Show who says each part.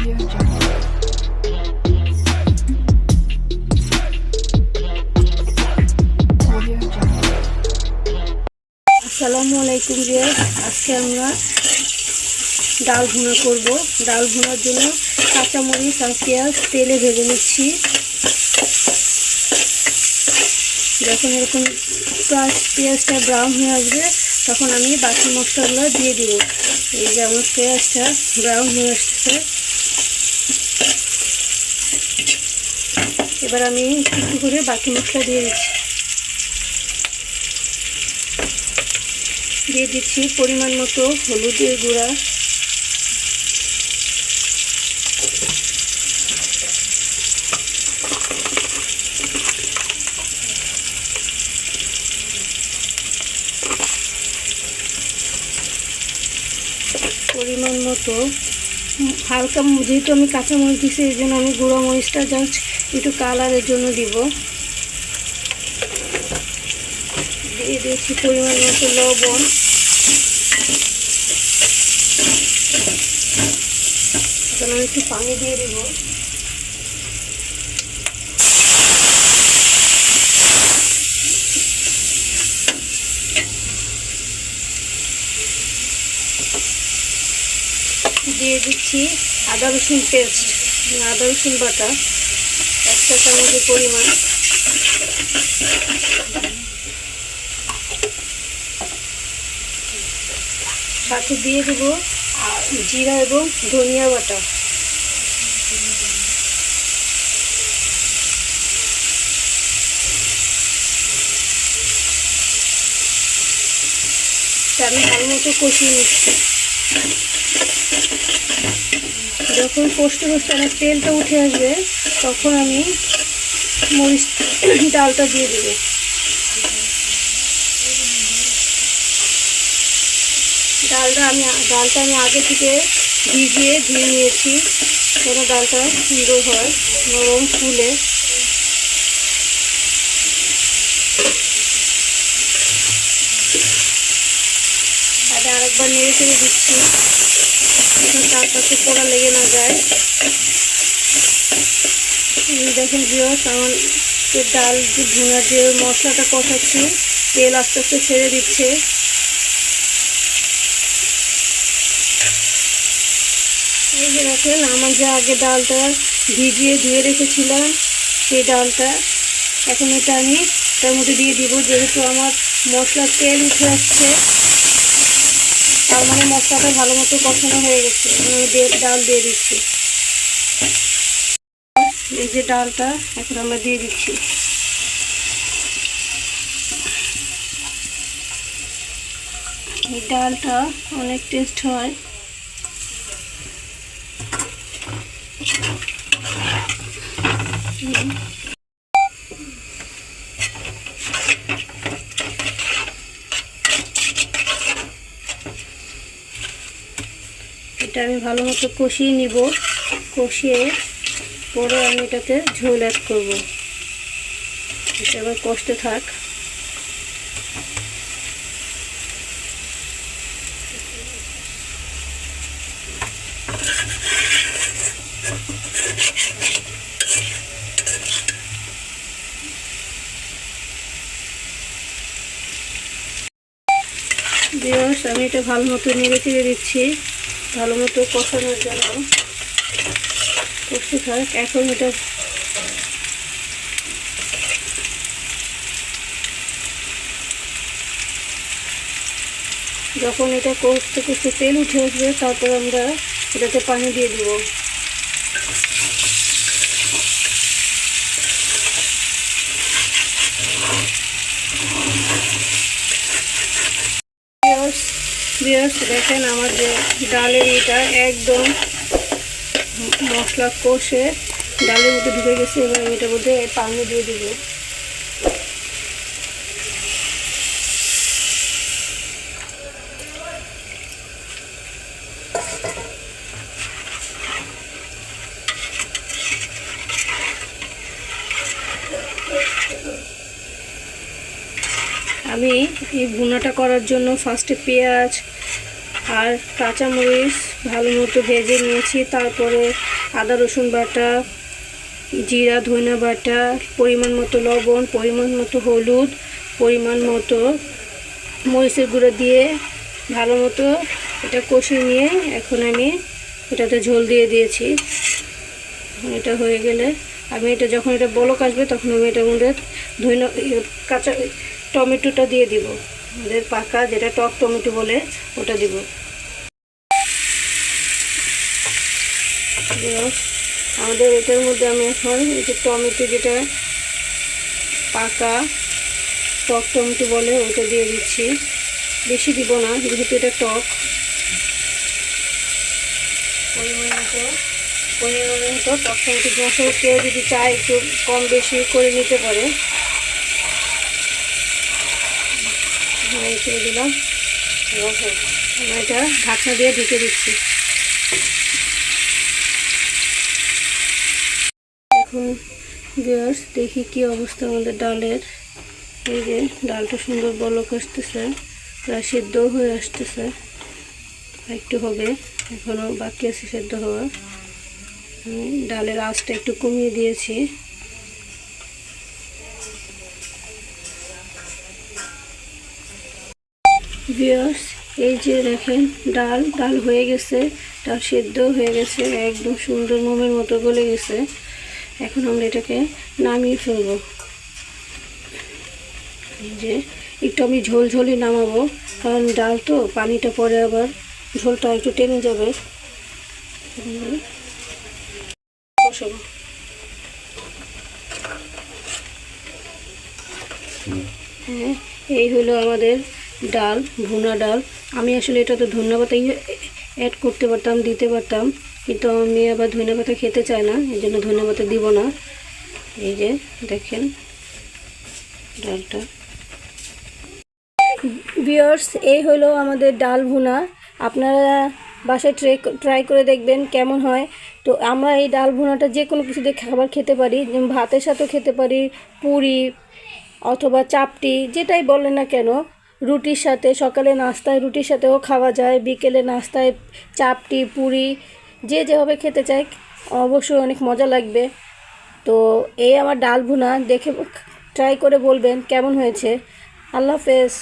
Speaker 1: আসসালামু আলাইকুম ভিউয়ার্স, আজকে আমরা ডাল ভুনা করব। ডাল ভুনার জন্য কাঁচামরিচ আর পেঁয়াজ তেলে ভেজে নিচ্ছি। যখন এরকম পেঁয়াজটা ব্রাউন হয়ে আসবে তখন আমি বাকি মশলাগুলো দিয়ে দিব। এই যে আমার পেঁয়াজটা ব্রাউন হয়ে আসছে, এবার আমি একটু করে বাকি মশলা দিয়ে দিচ্ছি পরিমাণ মতো হলুদের গুঁড়া, পরিমাণ মতো হালকা, যেহেতু আমি কাঁচামরিচ দিচ্ছি এই জন্য আমি গুঁড়ো মরিচটা জাস্ট একটু কালারের জন্য দিব। দিয়ে দিয়েছি পরিমাণ মতো লবণ, এখন আমি একটু পানি দিয়ে দিব। দিয়ে দিচ্ছি আদা রসুন পেস্ট, আদা রসুন বাটা 1 চা চামচের পরিমাণ। সাথে দিয়ে দেবো জিরা এবং ধনিয়া বাটা। আমি ভালো মতো কষিয়ে নিচ্ছি। যখন কষতে কষতে আমার তেলটা উঠে আসবে তখন আমি ডালটা দিয়ে দেব। ডালটা আমি আগে থেকে ভিজিয়ে ধুয়ে নিয়েছি, যেন ডালটা সুন্দর হয়, নরম ফুলে। আর আরেকবার নেড়ে চেড়ে দিচ্ছি, চারপাশে পোড়া লেগে না যায়। দেখেন ভিউয়ার্স, আমার ডাল যে ভুনার যে মশলাটা কষাচ্ছি তেল আস্তে আস্তে ছেড়ে দিচ্ছে। এই যে দেখেন আমার যে আগে ডালটা ভিজিয়ে ধুয়ে রেখেছিলাম সেই ডালটা এখন এটা আমি তার মধ্যে দিয়ে দিব। যেহেতু আমার মশলার তেল উঠে আসছে তার মানে মশলাটা ভালো মতো কষানো হয়ে গেছে, ডাল দিয়ে দিচ্ছি। এই যে ডালটা এখন আমরা দিয়ে দিচ্ছি। এই ডালটা অনেক টেস্ট হয়। এটা আমি ভালো মতো কষিয়ে নিব। কষিয়ে পরে আমি এটাতে ঝোল অ্যাড করব। এটা আবার কষতে থাক। ভিউয়ার্স, আমি এটা ভালো মতো নেড়ে চেড়ে দিচ্ছি ভালো মতো কষানোর জন্য। কষতে থাক। এখন এটা যখন এটা কষতে কষতে তেল উঠে আসবে তারপর আমরা এটাতে পানি দিয়ে দিব। ভিউয়ার্স, দেখেন আমার যে ডালের এটা একদম মশলা কষে ডালের মধ্যে ঢুকে গেছে। এবার আমি এটার মধ্যে পানি দিয়ে দিব। আমি এই ভুনাটা করার জন্য ফার্স্টে পেঁয়াজ আর কাঁচামরিচ ভালো মতো ভেজে নিয়েছি। তারপরে আদা রসুন বাটা, জিরা ধনিয়া বাটা, পরিমাণ মতো লবণ, পরিমাণ মতো হলুদ, পরিমাণ মতো মরিচের গুঁড়ো দিয়ে ভালো মতো এটা কষিয়ে নিয়ে এখন আমি এটাতে ঝোল দিয়ে দিয়েছি। এটা হয়ে গেলে আমি এটা যখন এটা বলক আসবে তখন আমি এটার মধ্যে কাঁচা টমেটোটা দিয়ে দিব, আমাদের পাকা যেটা টক টমেটো বলে ওটা দিব। আমাদের এটার মধ্যে আমি এখন এই যে টমেটো যেটা পাকা টক টমেটো বলে ওটা দিয়ে দিচ্ছি। বেশি দিব না যেহেতু এটা টক। পরিমাণ মতো টক টমেটো মশলা কেউ যদি চায় একটু কম বেশি করে নিতে পারে। করে দিলাম, আমি এটা ঢাকনা দিয়ে ঢেকে দিচ্ছি। এখন ভিউয়ার্স দেখি কি অবস্থা আমাদের ডালের। এই যে ডালটা সুন্দর বলক আসতেছে, প্রায় সিদ্ধ হয়ে আসতেছে, একটু হবে, এখনও বাকি আছে সেদ্ধ হওয়া। ডালের আঁচটা একটু কমিয়ে দিয়েছি। ভিউয়ার্স এই যে দেখেন ডাল হয়ে গেছে, ডাল সেদ্ধ হয়ে গেছে, একদম সুন্দর মোমের মতো গলে গেছে। এখন আমরা এটাকে নামিয়ে ফেলবো। এই যে একটু আমি ঝোলঝোলই নামাবো, কারণ ডাল তো পানিটা পরে আবার ঝোলটা একটু টেনে যাবে। বসাবো। হ্যাঁ, এই হলো আমাদের ডাল, ভুনা ডাল। আমি আসলে এটা তো ধনেপাতা অ্যাড করতে পারতাম, দিতে পারতাম, কিন্তু আমার মেয়ে আবার ধনেপাতা খেতে চায় না, এই জন্য ধনেপাতা দিব না। এই যে দেখেন ডালটা। ভিউয়ার্স এই হলো আমাদের ডাল ভুনা। আপনারা বাসায় ট্রাই করে দেখবেন কেমন হয়। তো আমরা এই ডাল ভুনাটা যে কোনো কিছু দিয়ে খাবার খেতে পারি, যেমন ভাতের সাথেও খেতে পারি, পুরি অথবা চাপটি যেটাই বলেন না কেন, রুটির সাথে, সকালে নাস্তায় রুটির সাথেও খাওয়া যায়, বিকেলে নাস্তায় চাপটি পুরি যে যেভাবে খেতে চায় অবশ্যই অনেক মজা লাগবে। তো এই আমার ডাল ভুনা দেখে ট্রাই করে বলবেন কেমন হয়েছে। আল্লাহ হাফেজ।